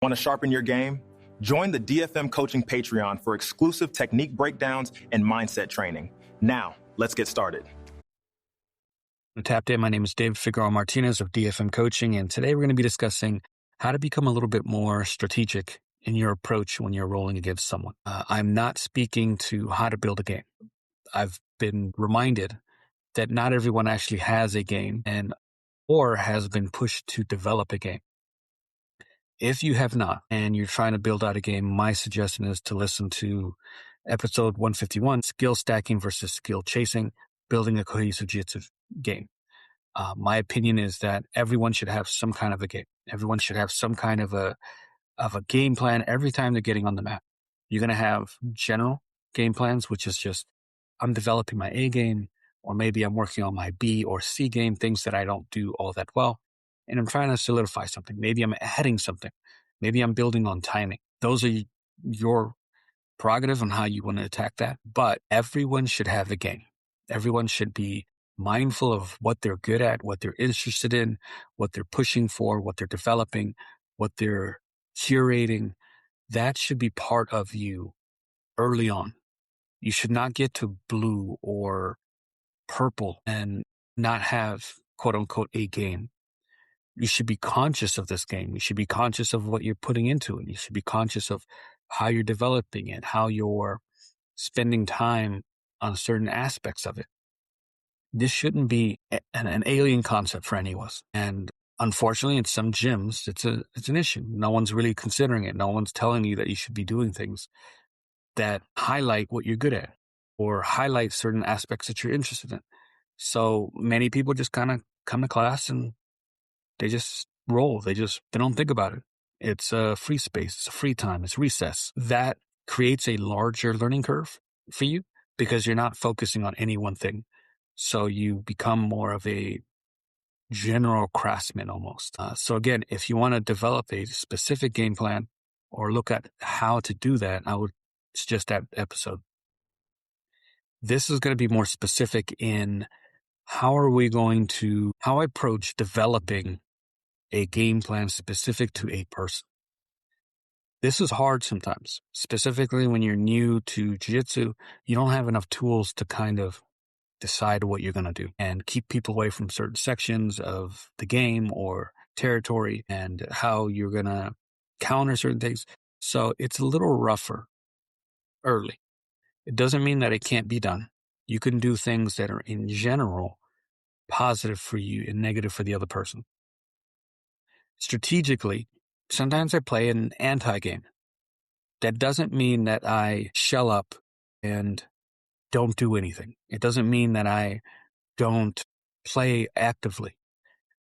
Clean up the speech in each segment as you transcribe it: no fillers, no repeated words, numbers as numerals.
Want to sharpen your game? Join the DFM Coaching Patreon for exclusive technique breakdowns and mindset training. Now, let's get started. Tapped in. My name is Dave Figueroa-Martinez of DFM Coaching, and today we're going to be discussing how to become a little bit more strategic in your approach when you're rolling against someone. I'm not speaking to how to build a game. I've been reminded that not everyone actually has a game or has been pushed to develop a game. If you have not, and you're trying to build out a game, my suggestion is to listen to episode 151, Skill Stacking versus Skill Chasing, Building a Cohesive Jiu-Jitsu Game. My opinion is that everyone should have some kind of a game. Everyone should have some kind of a game plan every time they're getting on the mat. You're going to have general game plans, which is just, I'm developing my A game, or maybe I'm working on my B or C game, things that I don't do all that well. And I'm trying to solidify something. Maybe I'm adding something. Maybe I'm building on timing. Those are your prerogative on how you want to attack that. But everyone should have a game. Everyone should be mindful of what they're good at, what they're interested in, what they're pushing for, what they're developing, what they're curating. That should be part of you early on. You should not get to blue or purple and not have, quote unquote, a game. You should be conscious of this game. You should be conscious of what you're putting into it. You should be conscious of how you're developing it, how you're spending time on certain aspects of it. This shouldn't be an alien concept for any of us. And unfortunately, in some gyms, it's an issue. No one's really considering it. No one's telling you that you should be doing things that highlight what you're good at or highlight certain aspects that you're interested in. So many people just kind of come to class and they just roll. They don't think about it. It's a free space. It's a free time. It's recess. That creates a larger learning curve for you because you're not focusing on any one thing. So you become more of a general craftsman almost. So again, if you want to develop a specific game plan or look at how to do that, I would suggest that episode. This is going to be more specific in how I approach developing a game plan specific to a person. This is hard sometimes, specifically when you're new to jiu-jitsu. You don't have enough tools to kind of decide what you're going to do and keep people away from certain sections of the game or territory and how you're going to counter certain things. So it's a little rougher early. It doesn't mean that it can't be done. You can do things that are in general positive for you and negative for the other person. Strategically, sometimes I play an anti-game. That doesn't mean that I shell up and don't do anything. It doesn't mean that I don't play actively.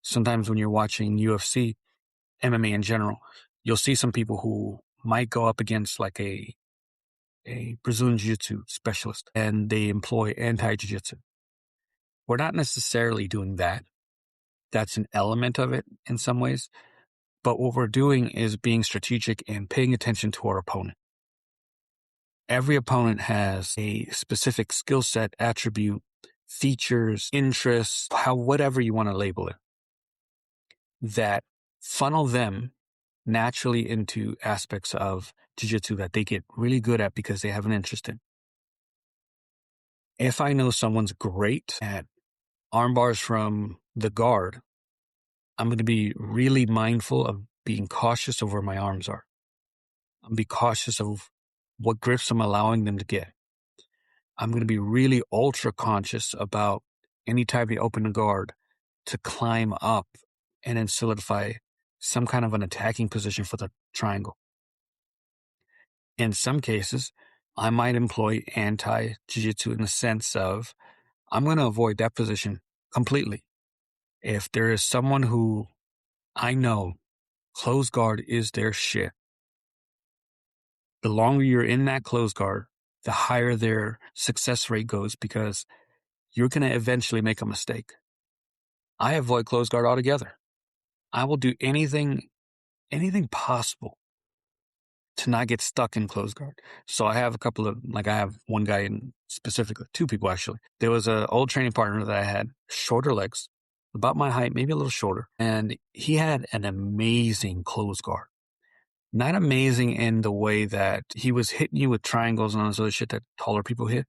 Sometimes when you're watching UFC, MMA in general, you'll see some people who might go up against like a Brazilian Jiu-Jitsu specialist and they employ anti-Jiu-Jitsu. We're not necessarily doing that. That's an element of it in some ways. But what we're doing is being strategic and paying attention to our opponent. Every opponent has a specific skill set, attribute, features, interests, whatever you want to label it, that funnel them naturally into aspects of jiu-jitsu that they get really good at because they have an interest in. If I know someone's great at arm bars from the guard, I'm going to be really mindful of being cautious of where my arms are. I'm going to be cautious of what grips I'm allowing them to get. I'm going to be really ultra conscious about any time they open the guard to climb up and then solidify some kind of an attacking position for the triangle. In some cases, I might employ anti-jiu-jitsu in the sense of I'm going to avoid that position completely. If there is someone who I know closed guard is their shit, the longer you're in that closed guard, the higher their success rate goes because you're going to eventually make a mistake. I avoid closed guard altogether. I will do anything possible to not get stuck in closed guard. So I have I have one guy in specifically, two people actually. There was an old training partner that I had, shorter legs, about my height, maybe a little shorter. And he had an amazing closed guard. Not amazing in the way that he was hitting you with triangles and all this other shit that taller people hit.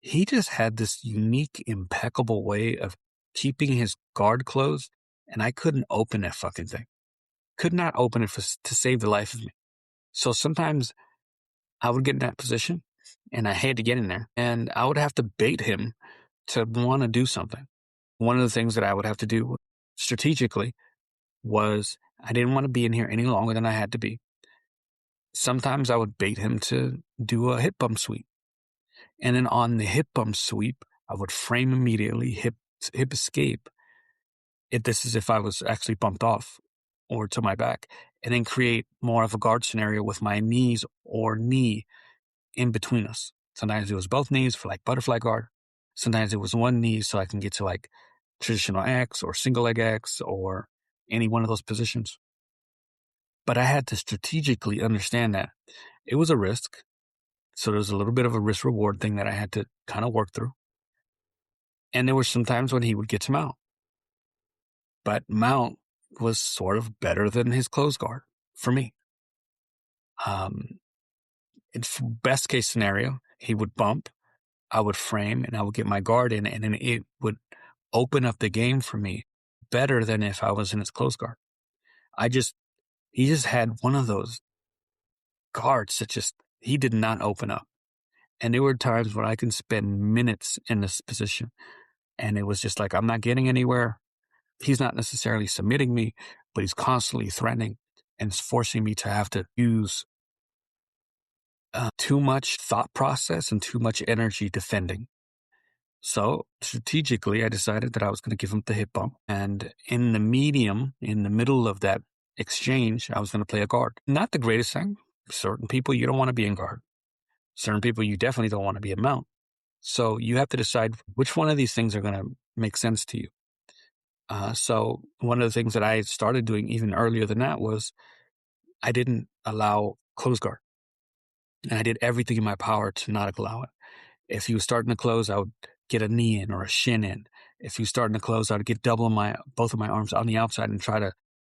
He just had this unique, impeccable way of keeping his guard closed, and I couldn't open that fucking thing. Could not open it to save the life of me. So sometimes I would get in that position, and I had to get in there, and I would have to bait him to want to do something. One of the things that I would have to do strategically was I didn't want to be in here any longer than I had to be. Sometimes I would bait him to do a hip bump sweep. And then on the hip bump sweep, I would frame immediately, hip escape. This is if I was actually bumped off or to my back, and then create more of a guard scenario with my knees or knee in between us. Sometimes it was both knees for like butterfly guard. Sometimes it was one knee so I can get to like traditional X or single leg X or any one of those positions. But I had to strategically understand that it was a risk. So there was a little bit of a risk reward thing that I had to kind of work through. And there were some times when he would get to mount. But mount was sort of better than his close guard for me. Best case scenario, he would bump, I would frame, and I would get my guard in, and then it would open up the game for me better than if I was in his close guard. He just had one of those guards that he did not open up. And there were times when I can spend minutes in this position, and it was just like, I'm not getting anywhere. He's not necessarily submitting me, but he's constantly threatening and it's forcing me to have to use too much thought process and too much energy defending. So strategically, I decided that I was going to give him the hip bump. And in the middle of that exchange, I was going to play a guard. Not the greatest thing. Certain people, you don't want to be in guard. Certain people, you definitely don't want to be in mount. So you have to decide which one of these things are going to make sense to you. So one of the things that I started doing even earlier than that was I didn't allow close guard. And I did everything in my power to not allow it. If he was starting to close, I would get a knee in or a shin in. If he was starting to close, I would get both of my arms on the outside and try to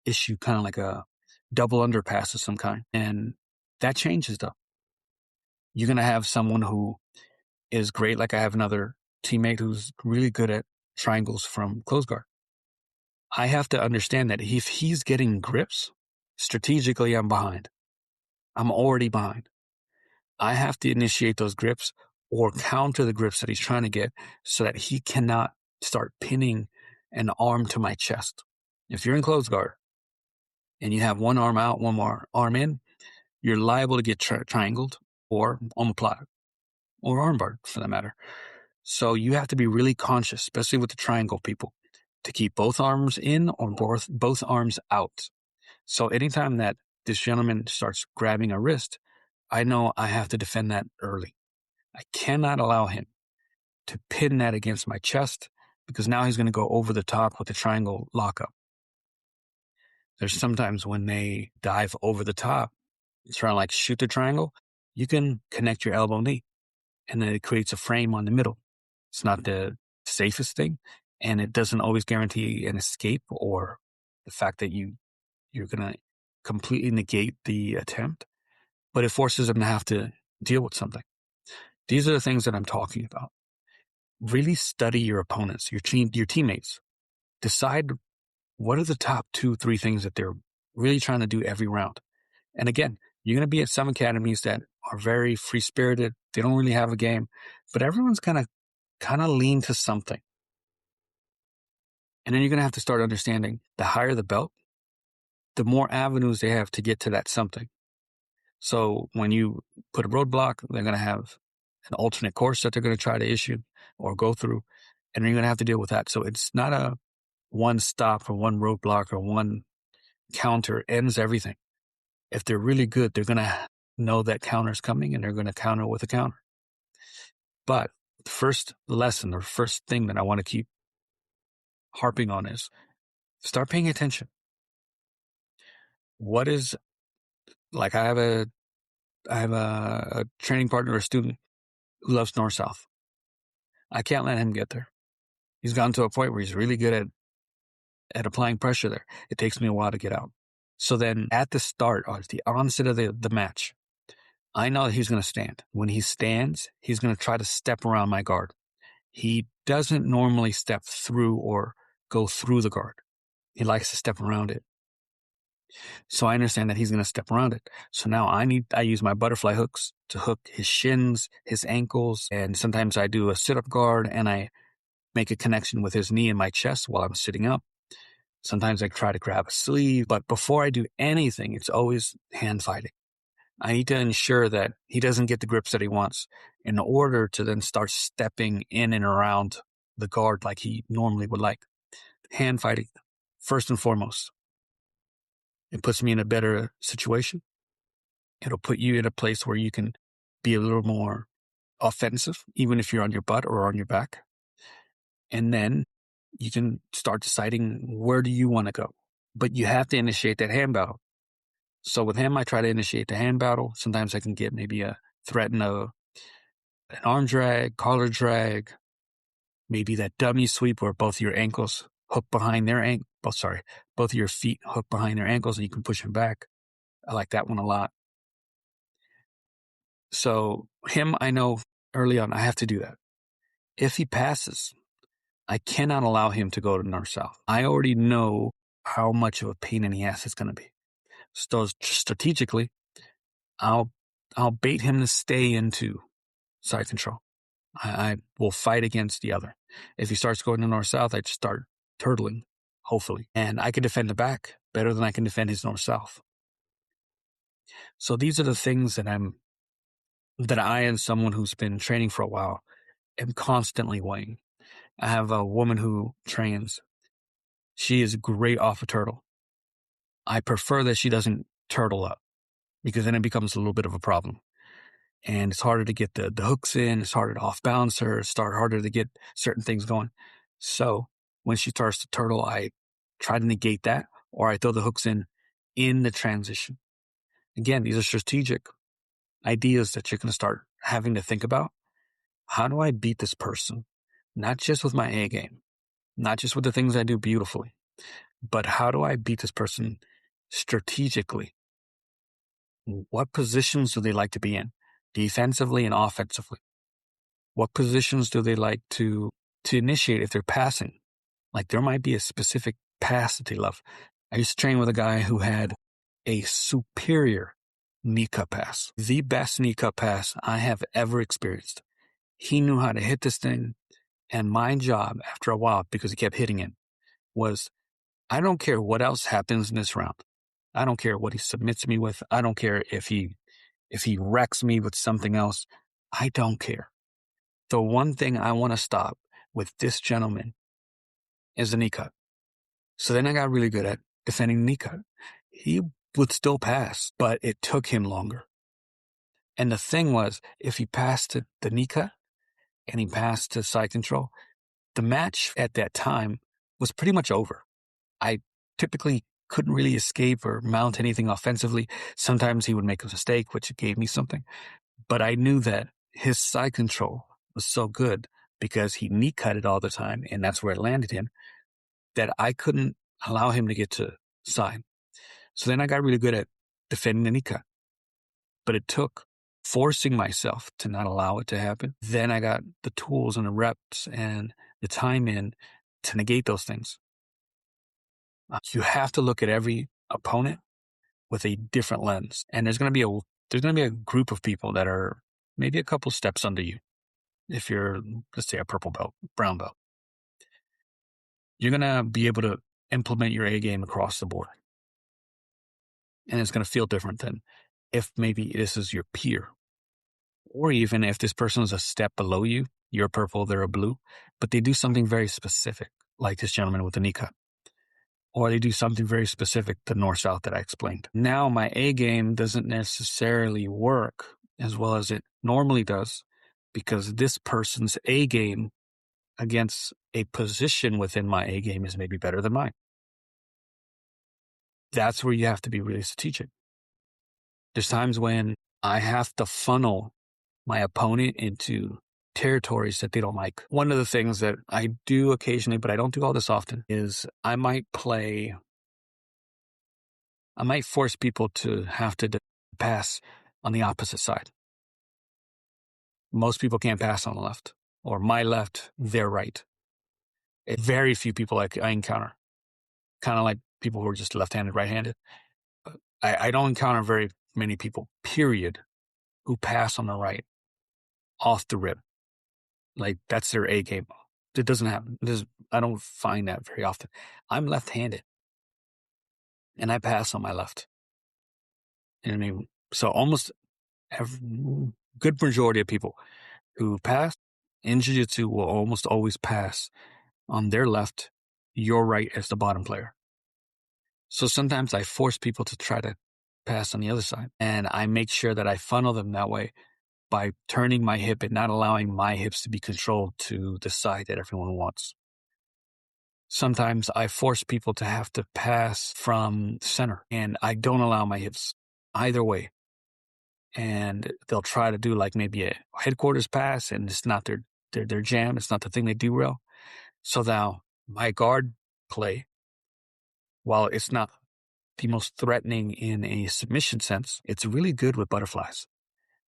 issue kind of like a double underpass of some kind. And that changes though. You're going to have someone who is great. Like I have another teammate who's really good at triangles from close guard. I have to understand that if he's getting grips, strategically, I'm behind. I'm already behind. I have to initiate those grips or counter the grips that he's trying to get so that he cannot start pinning an arm to my chest. If you're in close guard and you have one arm out, one more arm in, you're liable to get triangled or omoplata or armbarred for that matter. So you have to be really conscious, especially with the triangle people, to keep both arms in or both arms out. So anytime that this gentleman starts grabbing a wrist, I know I have to defend that early. I cannot allow him to pin that against my chest because now he's going to go over the top with the triangle lockup. There's sometimes when they dive over the top, trying to like shoot the triangle, you can connect your elbow knee and then it creates a frame on the middle. It's not the safest thing and it doesn't always guarantee an escape or the fact that you're going to completely negate the attempt, but it forces them to have to deal with something. These are the things that I'm talking about. Really study your opponents, your teammates. Decide what are the top 2-3 things that they're really trying to do every round. And again, you're going to be at some academies that are very free-spirited. They don't really have a game, but everyone's kind of lean to something. And then you're going to have to start understanding the higher the belt, the more avenues they have to get to that something. So when you put a roadblock, they're going to have an alternate course that they're going to try to issue or go through, and you're going to have to deal with that. So it's not a one stop or one roadblock or one counter ends everything. If they're really good, they're going to know that counter's coming and they're going to counter with a counter. But the first lesson or first thing that I want to keep harping on is start paying attention. What is, like I have a training partner or a student who loves north-south. I can't let him get there. He's gotten to a point where he's really good at applying pressure there. It takes me a while to get out. So then at the start, or at the onset of the match, I know that he's going to stand. When he stands, he's going to try to step around my guard. He doesn't normally step through or go through the guard. He likes to step around it. So I understand that he's going to step around it. So now I use my butterfly hooks to hook his shins, his ankles, and sometimes I do a sit-up guard and I make a connection with his knee and my chest while I'm sitting up. Sometimes I try to grab a sleeve, but before I do anything, it's always hand fighting. I need to ensure that he doesn't get the grips that he wants in order to then start stepping in and around the guard like he normally would like. Hand fighting, first and foremost. It puts me in a better situation. It'll put you in a place where you can be a little more offensive, even if you're on your butt or on your back. And then you can start deciding where do you want to go. But you have to initiate that hand battle. So with him, I try to initiate the hand battle. Sometimes I can get maybe an arm drag, collar drag, maybe that dummy sweep where both your ankles hook behind their both of your feet hook behind their ankles and you can push them back. I like that one a lot. So him, I know early on I have to do that. If he passes, I cannot allow him to go to north-south. I already know how much of a pain in the ass it's going to be. So strategically, I'll bait him to stay into side control. I will fight against the other. If he starts going to north-south, I just start turtling, hopefully. And I can defend the back better than I can defend his north-south. So these are the things that I, as someone who's been training for a while, am constantly weighing. I have a woman who trains. She is great off a turtle. I prefer that she doesn't turtle up because then it becomes a little bit of a problem. And it's harder to get the hooks in. It's harder to off balance her. It's harder to get certain things going. So when she starts to turtle, I try to negate that, or I throw the hooks in the transition. Again, these are strategic ideas that you're going to start having to think about. How do I beat this person? Not just with my A game, not just with the things I do beautifully, but how do I beat this person strategically? What positions do they like to be in, defensively and offensively? What positions do they like to initiate if they're passing? Like there might be a specific pass that they love. I used to train with a guy who had a superior knee cut pass, the best knee cut pass I have ever experienced. He knew how to hit this thing. And my job after a while, because he kept hitting it, was I don't care what else happens in this round. I don't care what he submits me with. I don't care if he wrecks me with something else. I don't care. The one thing I want to stop with this gentleman is the knee cut. So then I got really good at defending the knee cut. He would still pass, but it took him longer. And the thing was, if he passed to the knee cut and he passed to side control, the match at that time was pretty much over. I typically couldn't really escape or mount anything offensively. Sometimes he would make a mistake, which gave me something. But I knew that his side control was so good because he knee cut it all the time, and that's where it landed him, that I couldn't allow him to get to side. So then I got really good at defending the knee cut. But it took forcing myself to not allow it to happen. Then I got the tools and the reps and the time in to negate those things. You have to look at every opponent with a different lens. And there's going to be a group of people that are maybe a couple steps under you. If you're, let's say, a purple belt, brown belt, you're going to be able to implement your A game across the board. And it's going to feel different than if maybe this is your peer. Or even if this person is a step below you, you're purple, they're a blue, but they do something very specific, like this gentleman with the knee cut. Or they do something very specific, the north-south that I explained. Now my A game doesn't necessarily work as well as it normally does because this person's A game against a position within my A game is maybe better than mine. That's where you have to be really strategic. There's times when I have to funnel my opponent into territories that they don't like. One of the things that I do occasionally, but I don't do all this often, is I might play I might force people to have to pass on the opposite side. Most people can't pass on the left, or my left, their right. Very few people I encounter, kind of like people who are just left-handed, right-handed. I don't encounter very many people, period, who pass on the right off the rip. Like, that's their A game. It doesn't happen. I don't find that very often. I'm left-handed, and I pass on my left. And I mean, so almost good majority of people who pass in jiu-jitsu will almost always pass on their left, your right as the bottom player. So sometimes I force people to try to pass on the other side, and I make sure that I funnel them that way by turning my hip and not allowing my hips to be controlled to the side that everyone wants. Sometimes I force people to have to pass from center, and I don't allow my hips either way. And they'll try to do like maybe a headquarters pass, and it's not their jam. It's not the thing they do well. So now my guard play, while it's not the most threatening in a submission sense, it's really good with butterflies.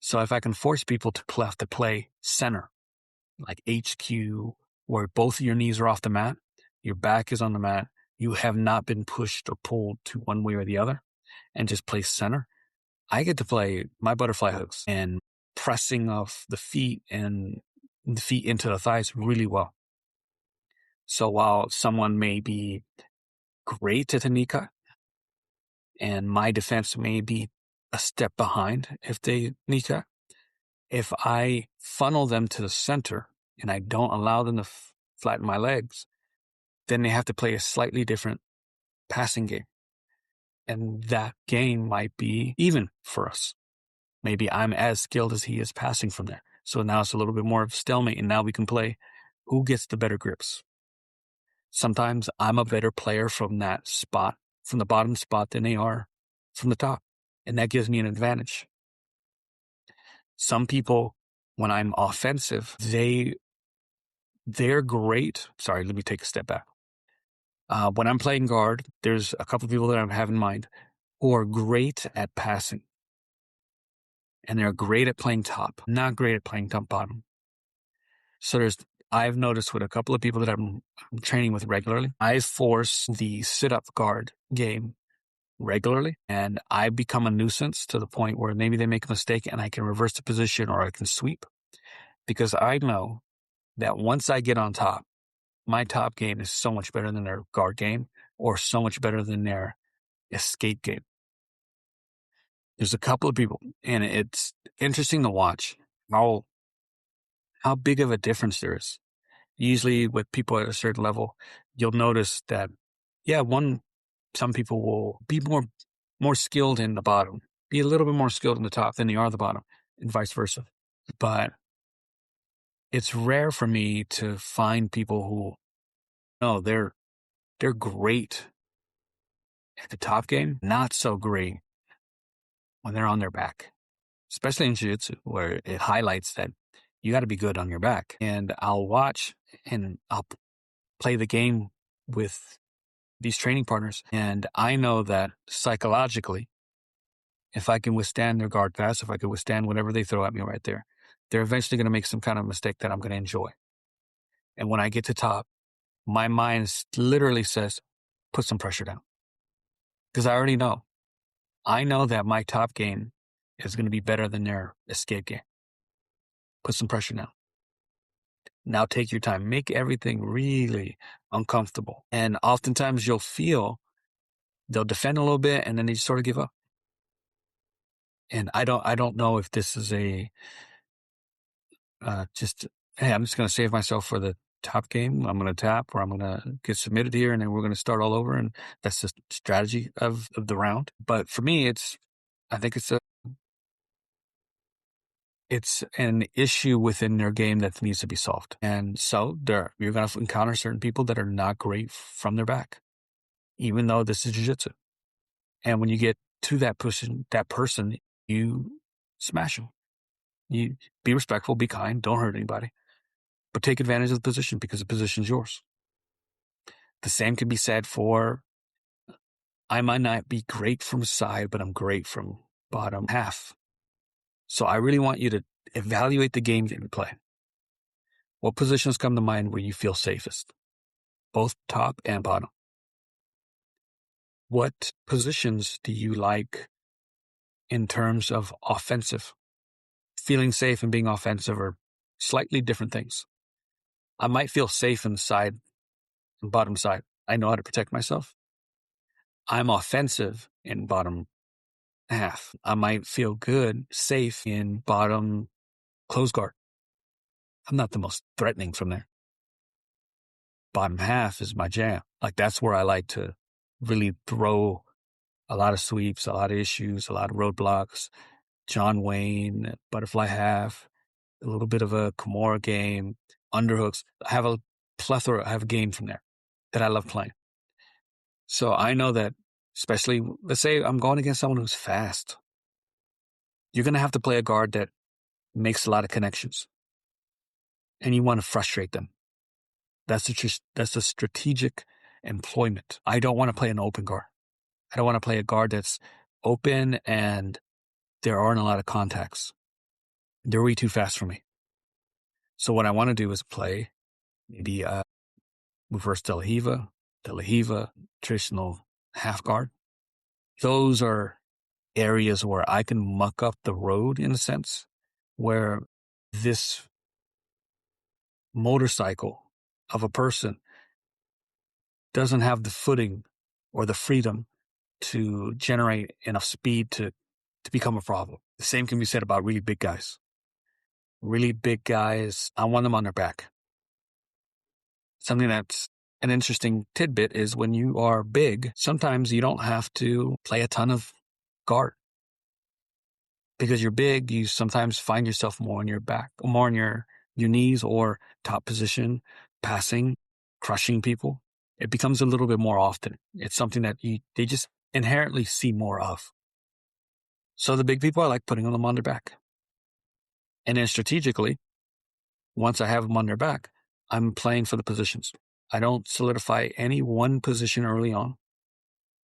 So if I can force people to have to play center, like HQ, where both of your knees are off the mat, your back is on the mat, you have not been pushed or pulled to one way or the other, and just play center, I get to play my butterfly hooks and pressing of the feet and the feet into the thighs really well. So while someone may be great at a knee cut, and my defense may be a step behind if they knee cut, if I funnel them to the center and I don't allow them to flatten my legs, then they have to play a slightly different passing game. And that game might be even for us. Maybe I'm as skilled as he is passing from there. So now it's a little bit more of a stalemate, and now we can play who gets the better grips. Sometimes I'm a better player from that spot, from the bottom spot, than they are from the top. And that gives me an advantage. Some people, when I'm offensive, they're great. Sorry, let me take a step back. When I'm playing guard, there's a couple of people that I have in mind who are great at passing. And they're great at playing top, not great at playing top bottom. So I've noticed with a couple of people that I'm training with regularly, I force the sit-up guard game regularly, and I become a nuisance to the point where maybe they make a mistake and I can reverse the position or I can sweep. Because I know that once I get on top, my top game is so much better than their guard game or so much better than their escape game. There's a couple of people, and it's interesting to watch how big of a difference there is. Usually with people at a certain level, you'll notice that, some people will be more skilled in the bottom, be a little bit more skilled in the top than they are the bottom, and vice versa. But it's rare for me to find people who, no, they're great at the top game, not so great when they're on their back, especially in jiu-jitsu, where it highlights that you got to be good on your back. And I'll watch and I'll play the game with these training partners. And I know that psychologically, if I can withstand their guard pass, if I can withstand whatever they throw at me right there, they're eventually going to make some kind of mistake that I'm going to enjoy. And when I get to top, my mind literally says, put some pressure down. Because I already know. I know that my top game is going to be better than their escape game. Put some pressure down. Now take your time. Make everything really uncomfortable. And oftentimes you'll feel they'll defend a little bit and then they just sort of give up. And I don't know if this is hey, I'm just going to save myself for the top game. I'm going to tap or I'm going to get submitted here and then we're going to start all over. And that's the strategy of the round. But for me, I think it's an issue within their game that needs to be solved. And so you're going to encounter certain people that are not great from their back, even though this is jiu-jitsu. And when you get to that person, you smash them. You be respectful, be kind, don't hurt anybody, but take advantage of the position because the position's yours. The same can be said for I might not be great from side, but I'm great from bottom half. So I really want you to evaluate the game that you play. What positions come to mind where you feel safest? Both top and bottom. What positions do you like in terms of offensive? Feeling safe and being offensive are slightly different things. I might feel safe in the side and bottom side. I know how to protect myself. I'm offensive in bottom half. I might feel good, safe in bottom close guard. I'm not the most threatening from there. Bottom half is my jam. Like that's where I like to really throw a lot of sweeps, a lot of issues, a lot of roadblocks, John Wayne, butterfly half, a little bit of a Kimura game, underhooks. I have a plethora. I have a game from there that I love playing. So I know that, especially, let's say I'm going against someone who's fast. You're going to have to play a guard that makes a lot of connections. And you want to frustrate them. That's a strategic employment. I don't want to play an open guard. I don't want to play a guard that's open and there aren't a lot of contacts. They're way too fast for me. So what I want to do is play maybe reverse De La Hiva, traditional half guard. Those are areas where I can muck up the road in a sense, where this motorcycle of a person doesn't have the footing or the freedom to generate enough speed to become a problem. The same can be said about really big guys. Really big guys, I want them on their back. Something that's an interesting tidbit is when you are big, sometimes you don't have to play a ton of guard. Because you're big, you sometimes find yourself more on your back, more on your knees or top position, passing, crushing people. It becomes a little bit more often. It's something that they just inherently see more of. So the big people, I like putting them on their back. And then strategically, once I have them on their back, I'm playing for the positions. I don't solidify any one position early on.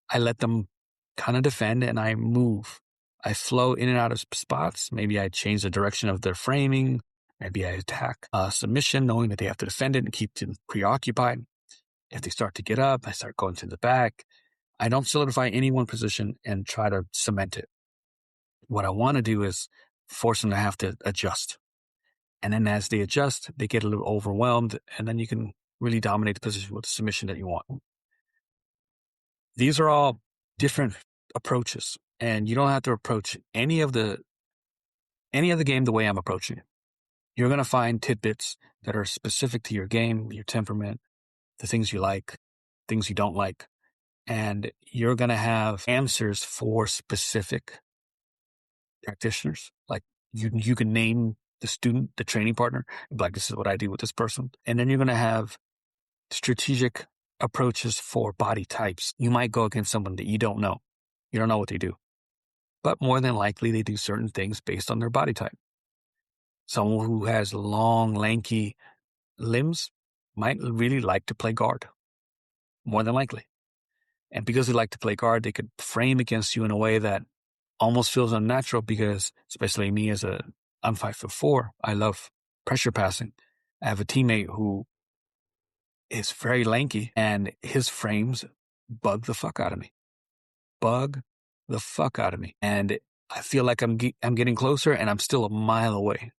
I let them kind of defend and I move. I flow in and out of spots. Maybe I change the direction of their framing. Maybe I attack submission, knowing that they have to defend it and keep them preoccupied. If they start to get up, I start going to the back. I don't solidify any one position and try to cement it. What I want to do is force them to have to adjust. And then as they adjust, they get a little overwhelmed, and then you can really dominate the position with the submission that you want. These are all different approaches, and you don't have to approach any of the game the way I'm approaching it. You're going to find tidbits that are specific to your game, your temperament, the things you like, things you don't like, and you're going to have answers for specific practitioners. Like you can name the student, the training partner, like this is what I do with this person. And then you're going to have strategic approaches for body types. You might go against someone that you don't know. You don't know what they do. But more than likely, they do certain things based on their body type. Someone who has long, lanky limbs might really like to play guard. More than likely. And because they like to play guard, they could frame against you in a way that almost feels unnatural because, especially me I'm 5'4", I love pressure passing. I have a teammate who is very lanky and his frames bug the fuck out of me. And I feel like I'm getting closer and I'm still a mile away.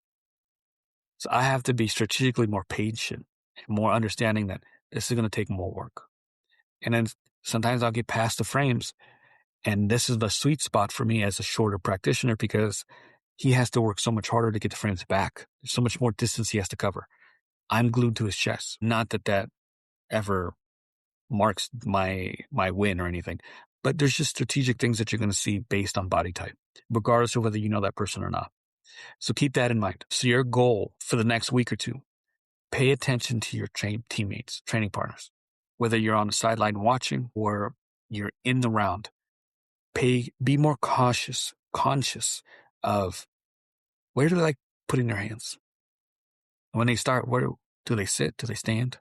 So I have to be strategically more patient and more understanding that this is going to take more work. And then sometimes I'll get past the frames. And this is the sweet spot for me as a shorter practitioner because he has to work so much harder to get the frames back. There's so much more distance he has to cover. I'm glued to his chest. Not that ever marks my win or anything, but there's just strategic things that you're going to see based on body type, regardless of whether you know that person or not. So keep that in mind. So your goal for the next week or two, pay attention to your teammates, training partners, whether you're on the sideline watching or you're in the round. Be more conscious of where do they like putting their hands? When they start, where do they sit? Do they stand?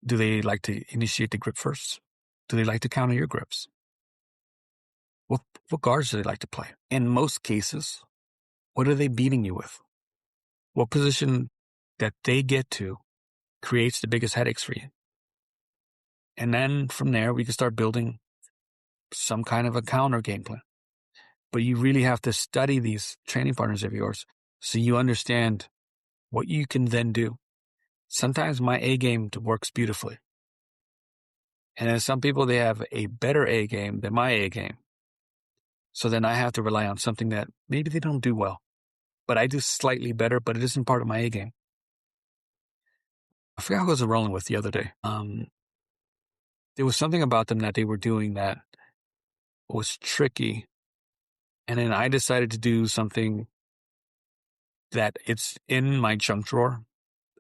Do they like to initiate the grip first? Do they like to counter your grips? What guards do they like to play? In most cases, what are they beating you with? What position that they get to creates the biggest headaches for you? And then from there, we can start building some kind of a counter game plan. But you really have to study these training partners of yours so you understand what you can then do. Sometimes my A game works beautifully. And then some people, they have a better A game than my A game. So then I have to rely on something that maybe they don't do well, but I do slightly better, but it isn't part of my A game. I forgot who I was rolling with the other day. There was something about them that they were doing that was tricky. And then I decided to do something that it's in my junk drawer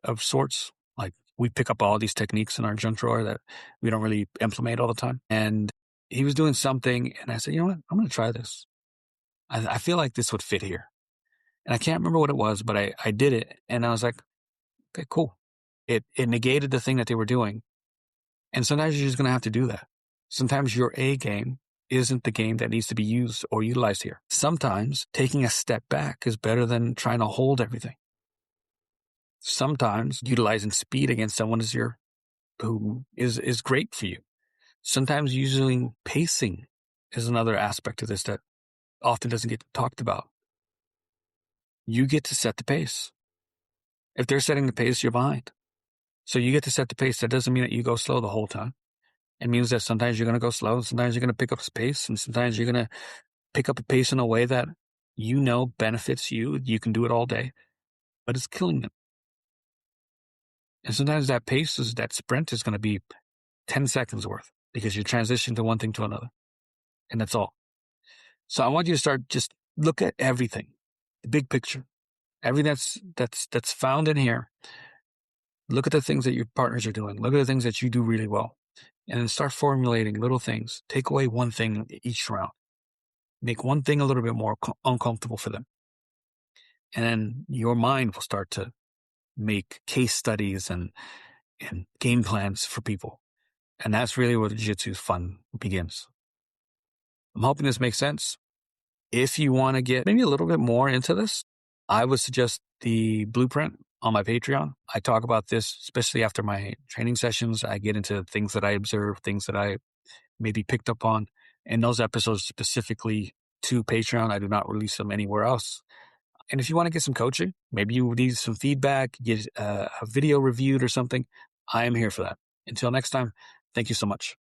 of sorts. Like, we pick up all these techniques in our junk drawer that we don't really implement all the time. And he was doing something, and I said, you know what? I'm going to try this. I feel like this would fit here. And I can't remember what it was, but I did it. And I was like, okay, cool. It negated the thing that they were doing. And sometimes you're just going to have to do that. Sometimes your A game isn't the game that needs to be used or utilized here. Sometimes taking a step back is better than trying to hold everything. Sometimes utilizing speed against someone who is great for you. Sometimes using pacing is another aspect of this that often doesn't get talked about. You get to set the pace. If they're setting the pace, you're behind. So you get to set the pace. That doesn't mean that you go slow the whole time. It means that sometimes you're going to go slow, sometimes you're going to pick up pace, and sometimes you're going to pick up a pace in a way that you know benefits you. You can do it all day, but it's killing them. And sometimes that pace, that sprint is going to be 10 seconds worth because you transition to one thing to another. And that's all. So I want you to start, just look at everything, the big picture, everything that's found in here. Look at the things that your partners are doing. Look at the things that you do really well. And then start formulating little things. Take away one thing each round. Make one thing a little bit more uncomfortable for them. And then your mind will start to make case studies and game plans for people. And that's really where the jiu-jitsu fun begins. I'm hoping this makes sense. If you want to get maybe a little bit more into this, I would suggest the blueprint on my Patreon. I talk about this, especially after my training sessions. I get into things that I observe, things that I maybe picked up on. And those episodes specifically to Patreon, I do not release them anywhere else. And if you want to get some coaching, maybe you need some feedback, get a video reviewed or something, I am here for that. Until next time, thank you so much.